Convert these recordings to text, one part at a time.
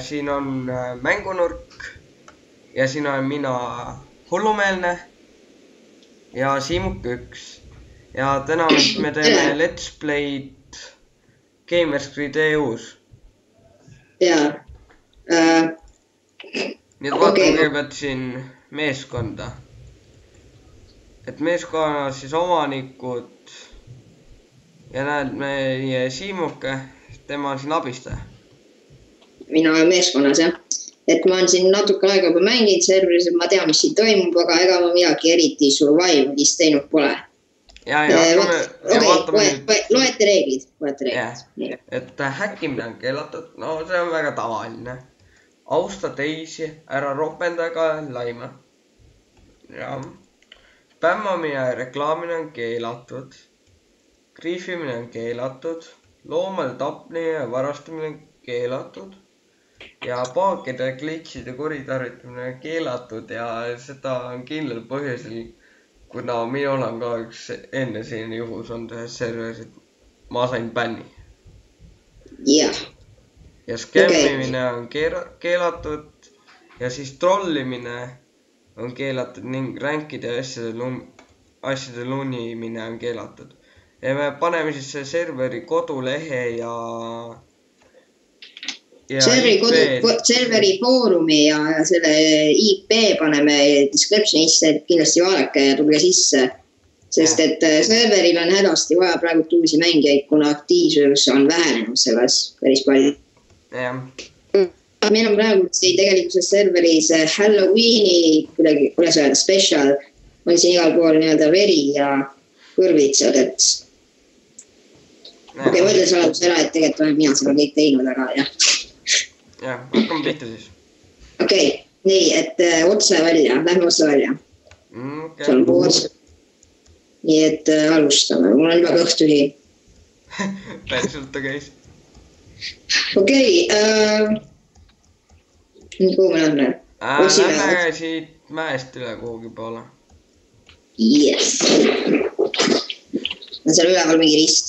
siin on mängunurk ja siin olen mina hullumeelne ja Siimuk1 ja täna me teeme Let's Play'd Gamersgrid EU-s. Jaa. Nii et vaatame kõigepealt siin meeskonda. Et meeskonnas siis omanikud ja näed meie Siimuke, tema on siin abistaja. Mina olen meeskonnas, jah. Et ma olen siin natuke aega juba mänginud serveris, et ma tean, mis siin toimub, aga ega ma midagi eriti survivalist teinud pole. Loete reeglid. Et häkkimine on keelatud, no see on väga tavaline. Austa teisi, ära ropenda laima. Ja. Spämmamine ja reklaamine on keelatud. Kriifimine on keelatud. Loomade tapmine ja varastamine on keelatud. Ja paakide, glitchide kuritarvitamine on keelatud ja seda on kindlal põhjusel, kuna minul on ka üks enne selline juhus on ühes serveris, et ma sain bänni. Jah. Ja skämmimine on keelatud ja siis trollimine on keelatud ning ränkide asjade lunimine on keelatud. Ja me paneme siis see serveri kodulehe ja serveri foorumi ja selle IP paneme descriptionisse, et kindlasti vaadake ja tulge sisse. Sest et serveril on hädasti vaja praegu uusi mängijaid, kuna aktiivsus on vähenenud selles päris palju. Meil on praegu tegelikult serveris Halloweeni kuidas öelda special on siin igal pool nii-öelda veri ja kõrvitsad, et ma ütlen saladus ära, et tegelikult olen mina seda kõik teinud, aga jah. Jah, hakkame pihta siis. Okei, nii, et lähme otse välja. See on poos. Nii, et alustame. Mul on juba kõht tühi. Päriselt ta käis. Okei, nii kuhu me lähme? Lähme siit mäest üle kuhugi poole. Yes. On seal üleval mingi rist.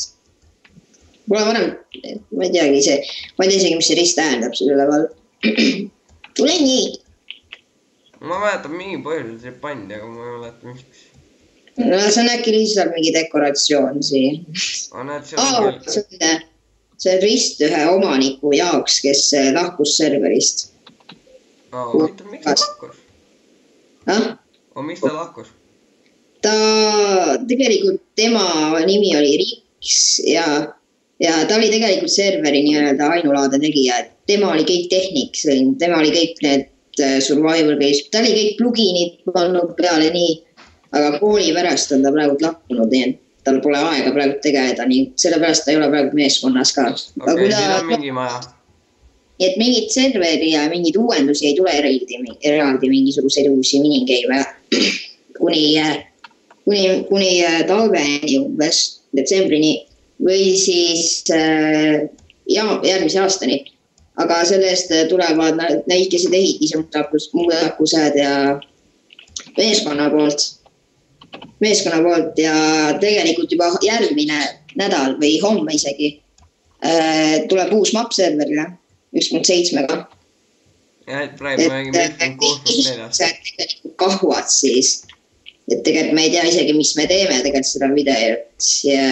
Pole varem, ma ei teagi ma ei tea isegi, mis see rist tähendab seal üleval. Tule nii. Ma mäletan mingi põhjusel see pandi, aga ma ei mäleta miks. No see on äkki lihtsalt mingi dekoratsioon siin. See on rist ühe omaniku jaoks, kes lahkus serverist. Miks ta lahkus? Miks ta lahkus? Tegelikult tema nimi oli Riks ja ta oli tegelikult serveri nii-öelda ainulaade tegija, et tema oli kõik tehnik, tema oli kõik need survival case, ta oli kõik pluginid pannud peale nii, aga kooli pärast on ta praegu lahkunud, nii et tal pole aega praegu tegeleda, nii sellepärast ta ei ole praegu meeskonnas ka. Okei, siin on mingi maja. Nii et mingid serveri ja mingid uuendusi ei tule eraldi mingisuguseid uusi minigeime kuni talveni umbes detsembrini või siis järgmise aastani. Aga sellest tulevad näikesed ehitis ja muudatused ja meeskonna poolt ja tegelikult juba järgmine nädal või homme isegi tuleb uus map serverile 1.7-ga. Ja, et praegu mängime 1.6.4. Kahuad siis. Et tegelikult me ei tea isegi, mis me teeme tegelikult seda videot ja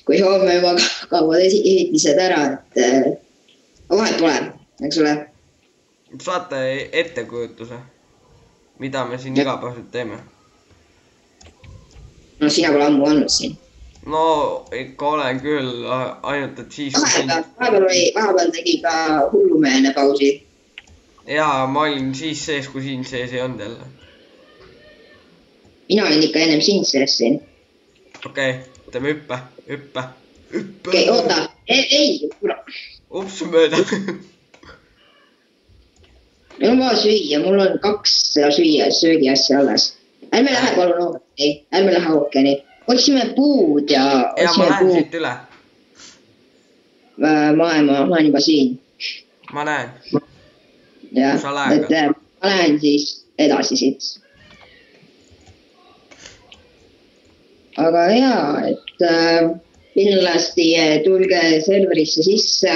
kui homme juba kahuad ehitised ära, et vahet pole, eks ole. Saate ettekujutuse, mida me siin igapäevaselt teeme? No sina pole ammu olnud siin. No ikka olen küll, ainult et siis... Vahepeal tegi ka hullumeelne pausi. Jaa, ma olin siis sees, kui siin sees ei olnud jälle. Mina olin ikka ennem siin sees siin. Okei, teeme hüppe. Okei, oota. Ei. Ups, mööda. Meil on vaja süüa, mul on 2 söögi asja alles. Ärme lähe palun ookeeni. Ärme lähe ookeeni. Otsime puud ja... Ja ma lähen siit üle. Ma olen juba siin. Ma näen. Jah, et ma lähen siis edasi siit. Aga jaa, et kindlasti tulge serverisse sisse.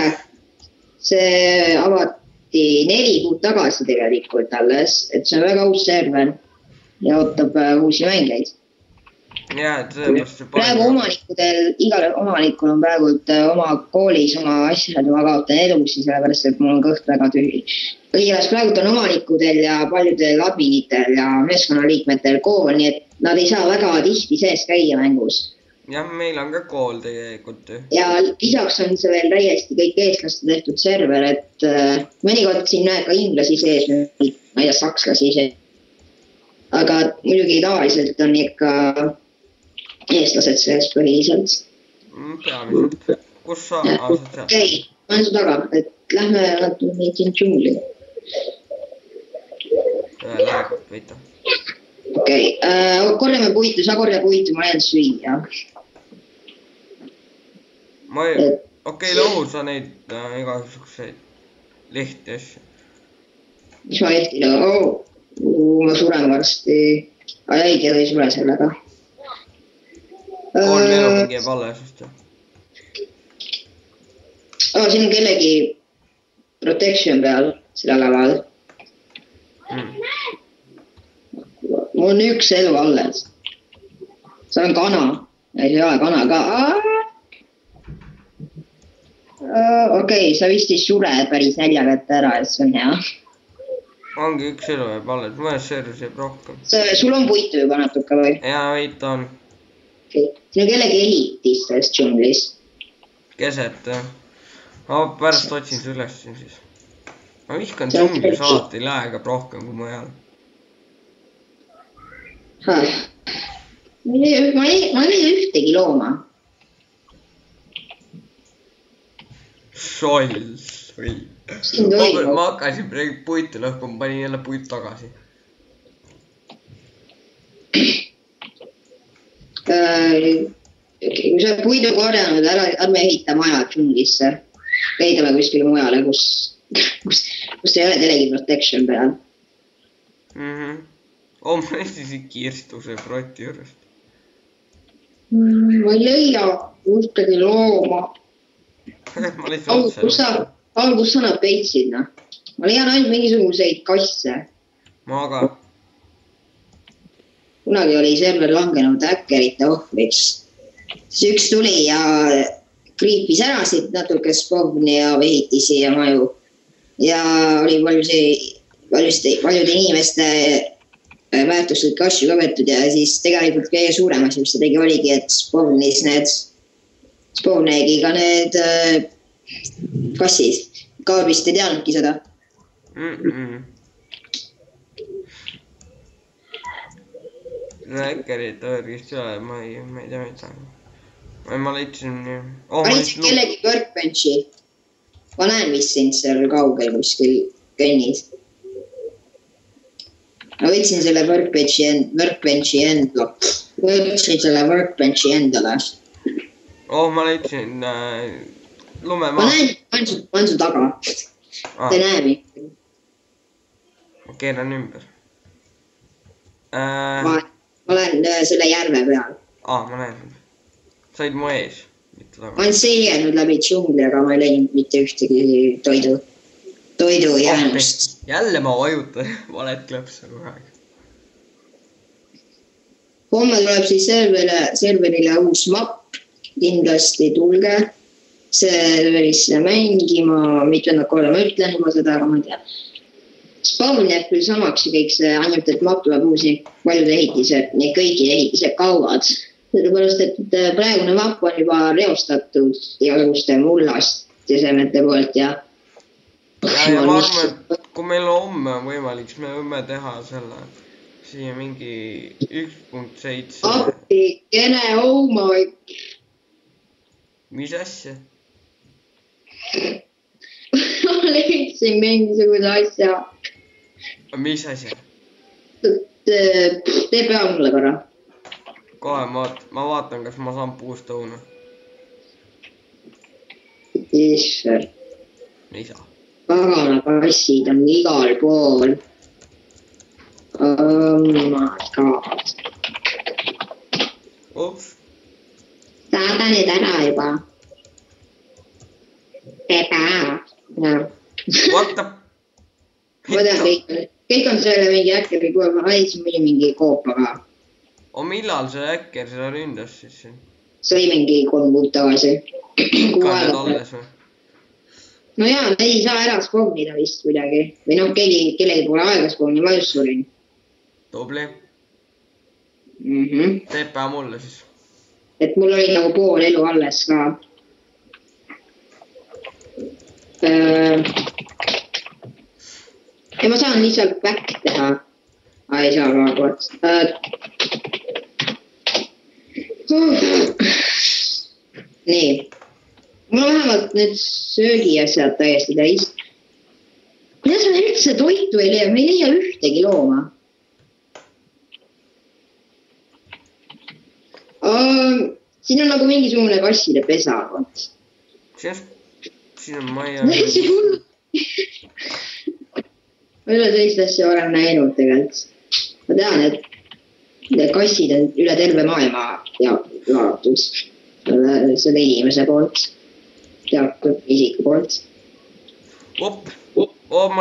see avati 4 kuud tagasi tegelikult alles, et see on väga uus server ja ootab uusi mängeid. Jaa, et sellepärast see praegu omanikudel, igal omanikul on praegu oma koolis oma asjad, ma kaotan edusi, sellepärast et mul on kõht väga tühi. Kõigilast praegu on omanikudel ja paljudel adminitel ja meeskonnaliikmetel kool, nii et nad ei saa väga tihti sees käia mängus. Jah, meil on ka kool tegelikult. Ja lisaks on see veel täiesti kõik eestlaste tehtud server, et mõnikord siin näeb ka inglasi sees, ma ei tea, sakslasi sees. Aga muidugi tavaliselt on ikka eestlased sees põhiliselt. Peamiselt. Kus sa aastad seal? Okei, ma olen su taga, et lähme neid siin džungli. Läheb, võita. Okei, korjame puitu, sa korja puitu, ma jään süüa. Okei, lõhu sa neid igasugseid lehti asju. Mis ma lehti lõhu? Ma suren varsti. Äige ei sure sellega. 3 elu mingi jääb alles just. Siin on kellegi protection peal selle laval. Mul on 1 elu alles. See on kana. Ei ole kana ka. Okei, sa vist ei sure päris nälja kätte ära, et see on hea. Ongi 1 elu jääb alles, mõnes servis jääb rohkem. Sul on puitu juba natuke või? Jaa, võit on. Siin on kellegi ehitis selles džunglis. Keset, jah. Ma pärast otsin see üles siis. Ma vihkan džunglis alati lähegab rohkem kui mujal. Ma ei leia ühtegi looma. Soils või? Ma hakkasin praegu puitu lõhkuma, panin jälle puitu tagasi. Kui sa puidu korjanud, ärme ehita maja džunglisse. Leidame kuskile mujale, kus ei ole telegi protection peal. Ma leisin kirstuse proti juurest. Ma ei leia ühtegi looma. Kus sa nad peitsid, noh? Ma leian ainult mingisuguseid kasse. Ma ka. Kunagi oli server langenud häkkerite ohvriks. Siis üks tuli ja kriipis ära siit natuke spawni ja ehitisi ja maju. Ja oli paljude inimeste väärtuslikke asju ka võetud ja siis tegelikult kõige suurem asi, mis ta tegi, oligi, et spawnegi ka need kassid. Ka vist ei teadnudki seda. Häkkerid õrgist ei ole, ma ei tea mida. Ma leidsin nii. Ma leidsin kellegi workbenchi. Ma näen vist sind seal kaugel kuskil kõnnid. Ma võtsin selle workbenchi endale. Ma leidsin lumemaa. Ma näen, ma olen su taga. Ta ei näe mind. Ma keeran ümber. Ma olen selle järve peal. Ma näen. Said mu ees. Ma olen seljanud läbi džungli, aga ma ei leidnud mitte ühtegi toidu jäänust. Jälle ma vajutan valet klõpsa kogu aeg. Homme tuleb siis serverile uus map. Kindlasti tulge serverisse mängima. Mitmendat korda ma ütlen juba seda, aga ma ei tea. Spawn jääb küll samaks ja kõik see, ainult et map tuleb uusi paljud ehitised, nii kõigi ehitised kauad. Sellepärast, et praegune map on juba reostatud igasuguste mullastesemete poolt ja ma arvan, et kui meil homme on võimalik, siis me võime teha selle siia mingi 1.7. Appikene, oh my. Mis asja? Ma leidsin mingisuguse asja. Mis asja? Tee pea mulle korra. Kohe ma vaatan, kas ma saan puust õuna. Issand. Ei saa. Pagana kassid on igal pool. Oh my god. Ups. Saada need ära juba. Tee pea. What the? Ma tean, kõik on selle mingi äkkeri kuule, ma leidsin mingi koopa ka. Millal see äkker seda ründas siis? See oli mingi 3 kuud tagasi. Ikka nüüd alles või? No jaa, ei saa ära spawnida vist kuidagi. Või noh, kellegi pole aega spawni, ma just surin. Tubli. Teeb päeva mulle siis. Et mul oli nagu pool elu alles ka. Ja ma saan lihtsalt back teha. Ei saa ka koht. Nii. Mul on vähemalt need söögiasjad täiesti täis. Kuidas me üldse toitu ei leia? Me ei leia ühtegi looma. Siin on nagu mingisugune kasside pesa. Siin on maja. Ma ei ole sellist asja varem näinud tegelikult. Ma tean, et kassid on üle terve maailma jaotud selle inimese poolt. Teatud isiku poolt. Ma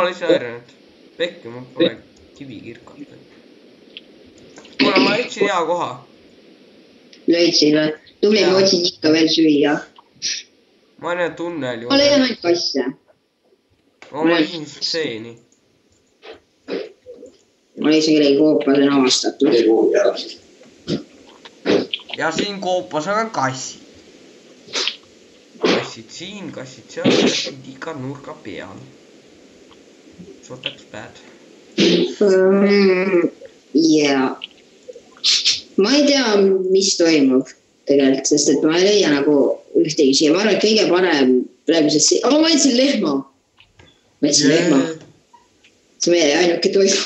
olin häirinud. Pekki, mul pole kivi kirkata. Kuna ma leidsin hea koha. Leidsin või? Tubli, ma otsin ikka veel süüa. Ma olen tunnel ju. Ma leian ainult kasse. Ma leidsin seeni. Ma leidsin kellegi koopas on avastatud. Ja siin koopas on kassid. Kassid siin, kassid seal, kassid iga nurga peal. So that's bad. Jaa. Ma ei tea, mis toimub tegelikult, sest et ma ei leia nagu ühtegi siia. Ma arvan, et kõige parem praeguses... ma võtsin lehma. Lehma. See meie ainuke toidu.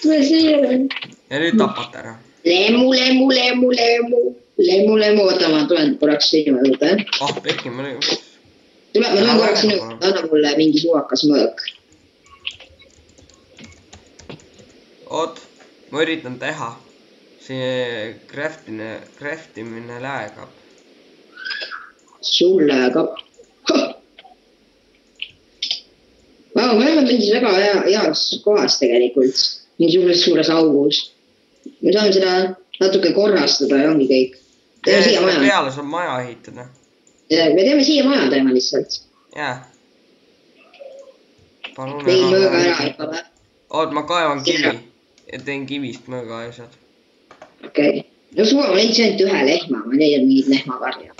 Tule siia. Ja nüüd tapate ära. Lemmu. Oota, ma tulen korraks sinu juurde. Pekki, ma olen... Ma tulen korraks sinu juurde, anna mulle mingi suvakas mõõk. Oot, ma üritan teha. See craftimine läägab. Sul läägab. Vau, me oleme mingis väga heas kohas tegelikult. Mingi suures augus. Me saame seda natuke korrastada ja ongi kõik. Teeme siia maja. Peale saab maja ehitada. Me teeme siia maja teeme lihtsalt. Jaa. Tegin mõõga ära ikka või? Oot, ma kaevan kivi. Ja teen kivist mõõga asjad. Okei. No suva, ma leidsin ainult ühe lehma. Ma leian mingid lehmakarja.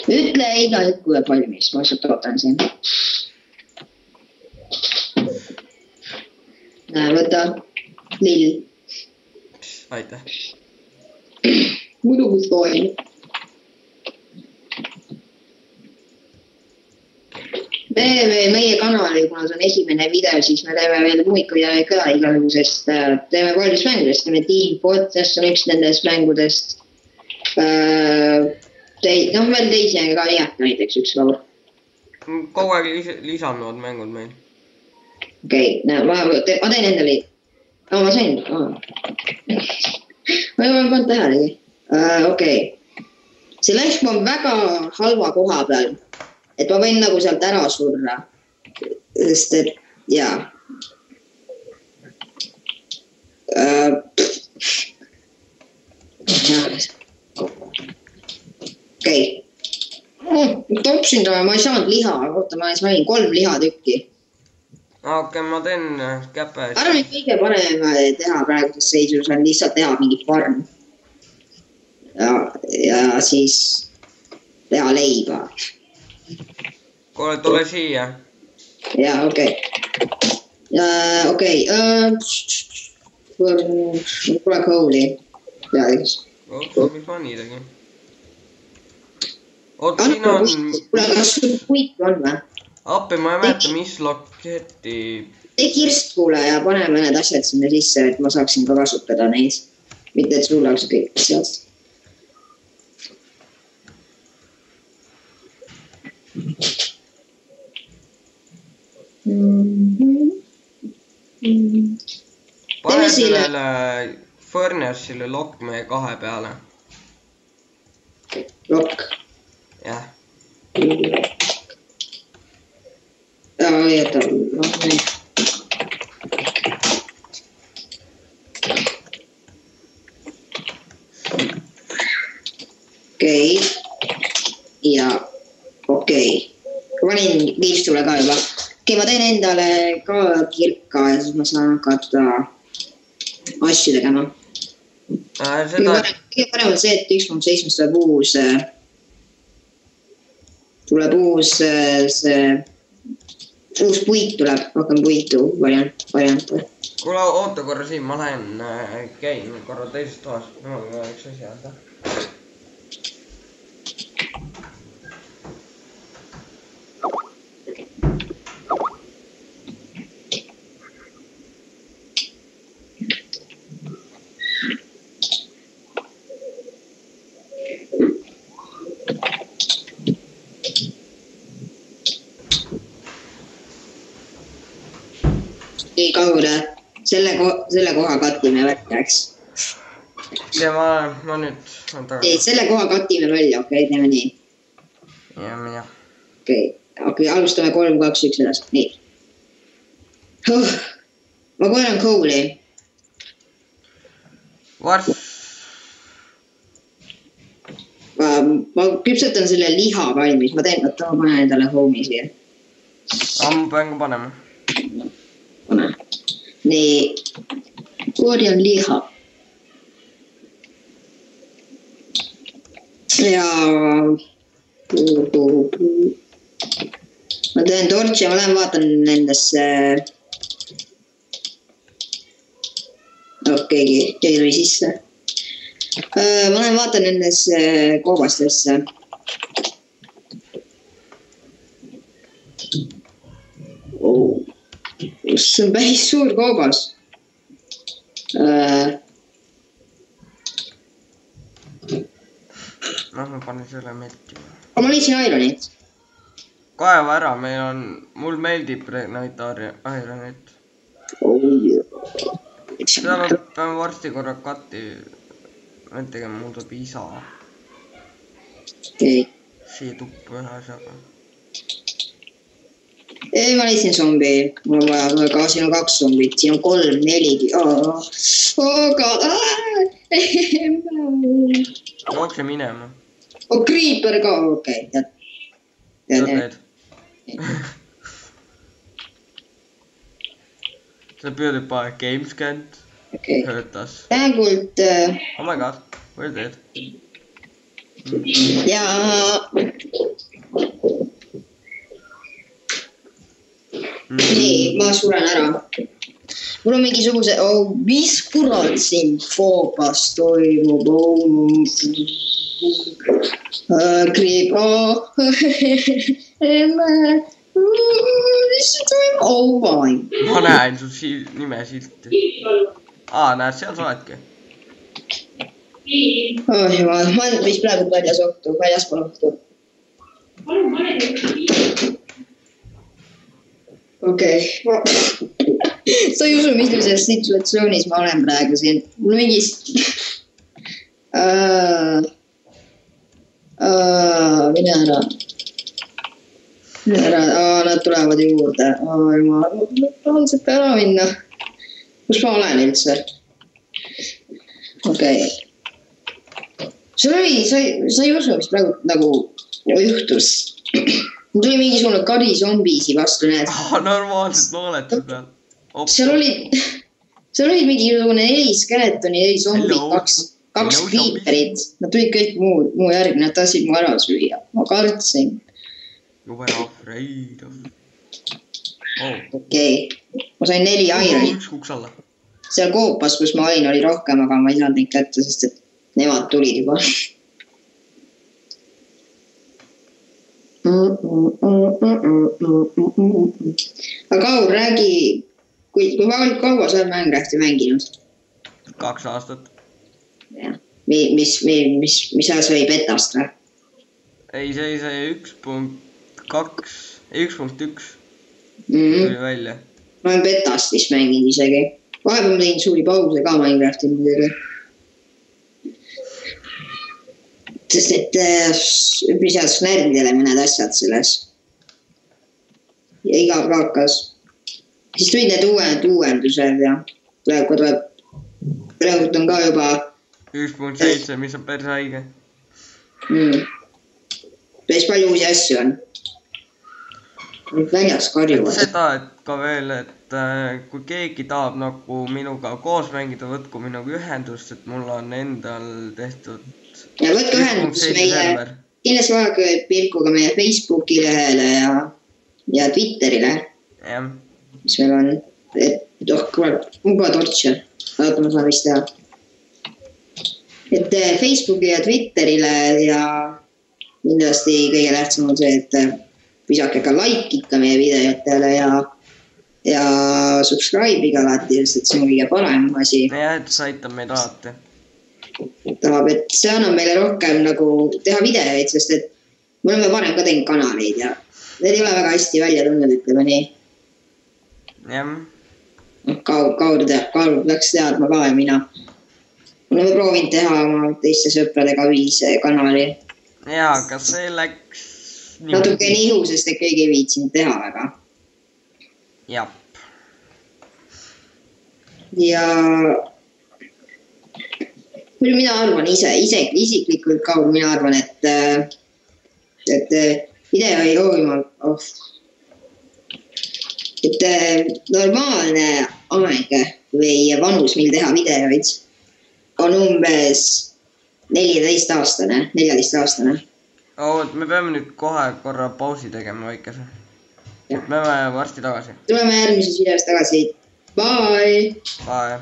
Ütle iga hetk, kui on valmis. Ma lihtsalt ootan siin. Näe, võta. Lill. Aitäh. Muidu kus toim. Meie kanali, kuna see on esimene video, siis me teeme veel muid videoid ka igasugusest. Teeme paljust mängudest. Teeme Team Fortress on üks nendest mängudest. Noh, veel teisi on ka jääta näiteks üks laul. Kogu aeg lisanduvad mängud meil. Okei, ma teen endale. Ma sain. Ma ei pannud tähelegi. Okei. See läks ma väga halva koha peal. Et ma võin nagu sealt ära surra. Sest et, jaa. Okei. Topsin talle, ma ei saanud liha. Oota, ma sain 3 lihatükki. Okei, ma teen käpe. Arvan, et kõige parem teha praeguses seisus on lihtsalt teha mingi farm. Ja siis teha leiba. Kuule, tule siia. Jaa, okei. Okei. Mul pole kooli. Teadis. Mis ma nii tegin? Oot, siin on... Kuule, kas sul puitu on või? Appi, ma ei mäleta, mis loketti... Tee kirstkuule ja paneme need asjad sinna sisse, et ma saaksin ka kasutada neid. Mitte, et sul oleks kõik asjad. Pane sellele furnace'ile lokk meie 2 peale. Rock. jah . Oota . Okei . Ja okei . Panin kiistule ka juba . Okei, ma teen endale ka kirka ja siis ma saan hakata asju tegema . seda , Kõige parem on see, et 1.7 tuleb uus puit tuleb , rohkem puitu variant . kuule oota korra siin , ma lähen käin korra teises toas , mul on üks asi öelda . nii kaugele , selle koha katime välja , eks . ja ma nüüd on ei , tagasi . selle koha katime välja , okei , teeme nii . jah . okei , alustame 3, 2, 1 edasi , nii . ma korjan kooli . varsti ma küpsetan selle liha valmis , ma panen endale home'i siia . ma pean ka panema . nii , korjan liha . ja ma teen tortši ja ma lähen vaatan nendesse . okei , keegi tuli sisse . ma lähen vaatan nendesse koobastesse . see on päris suur koobas . ma panen selle meltima . aga ma leidsin ironit . kaeva ära , mul meeldib neid ironit . seda ma pean varsti korra katti tegema , mul tuleb isa okei , siia tuppa ühe asjaga . ei ma leidsin zombi , mul on vaja ka , siin on 2 zombit , siin on 3, 4 . jookse minema . Creeper ka , okei , tead . see PewDiePie Gamescan okei , töötas . praegult Oh my god , where did ? ja nii , ma suren ära . mul on mingisuguse mis kurat siin koobas toimub ? Kriip , mis see toimub ? Oh my . ma näen su nimesilti . näed , seal sa oledki . oh jumal , ma olen vist praegu väljas ohtu , väljaspool ohtu . okei . sa ei usu , missuguses situatsioonis ma olen praegu siin . mul mingist . mine ära . Nad tulevad juurde . ma tahan sealt ära minna . kus ma olen üldse ? okei . sul oli , sa ei usu , mis praegu nagu juhtus . mul tuli mingisugune kari zombiisi vastu , näed . normaalselt nooletud peal . seal olid mingisugune 4 skeletoni , 4 zombit , 2 creeperit . Nad tulid kõik muu järgi , nad tahtsid mu ära süüa . ma kartsin . You were afraid of . okei . ma sain 4 ironit . üks uks alla . seal koopas , kus ma olin , oli rohkem , aga ma ei saanud neid kätte , sest et nemad tulid juba . aga Kaur , räägi , kui kaua sa oled Minecrafti mänginud ? 2 aastat . mis ajal see oli betast või ? ei , see oli see 1.2 , ei 1.1 tuli välja . ma olen betast vist mänginud isegi . vahepeal ma tegin suuri pause ka Minecrafti muidugi . sest et üpris head närvidele mõned asjad selles. Ja iga kaakas. Siis tulid need uuendused ja praegu on ka juba 1.7, mis on päris haige. Päris palju uusi asju on. Väljas karjuvad. Seda, et ka veel, et kui keegi tahab nagu minuga koos mängida, võtku minuga ühendust, et mul on endal tehtud ja võtke ühendust meie, kindlasti vaadake pilkuga meie Facebooki lehele ja Twitterile, mis meil on, et kuule tortše, vaata ma saan vist teha. Et Facebooki ja Twitterile ja kindlasti kõige tähtsam on see, et visake ka like ikka meie videotele ja subscribe'iga alati, sest et see on kõige parem asi. Ja, et see aitab meid alati. Tahab, et see annab meile rohkem nagu teha videoid, sest et me oleme varem ka teinud kanaleid ja need ei ole väga hästi välja tulnud, ütleme nii. Jah. Kaur läks teadma ka ja mina. Oleme proovinud teha oma teiste sõpradega ühise kanali. Jaa, aga see läks natuke nihu, sest et keegi ei viitsinud teha väga. Jap. Ja mina arvan isiklikult Kaur, mina arvan, et video ei hoolima, et normaalne aeg või vanus, mil teha videoid, on umbes 14-aastane. Me peame nüüd kohe korra pausi tegema väikese. Me peame varsti tagasi. Tuleme järgmises videos tagasi. Bye! Bye!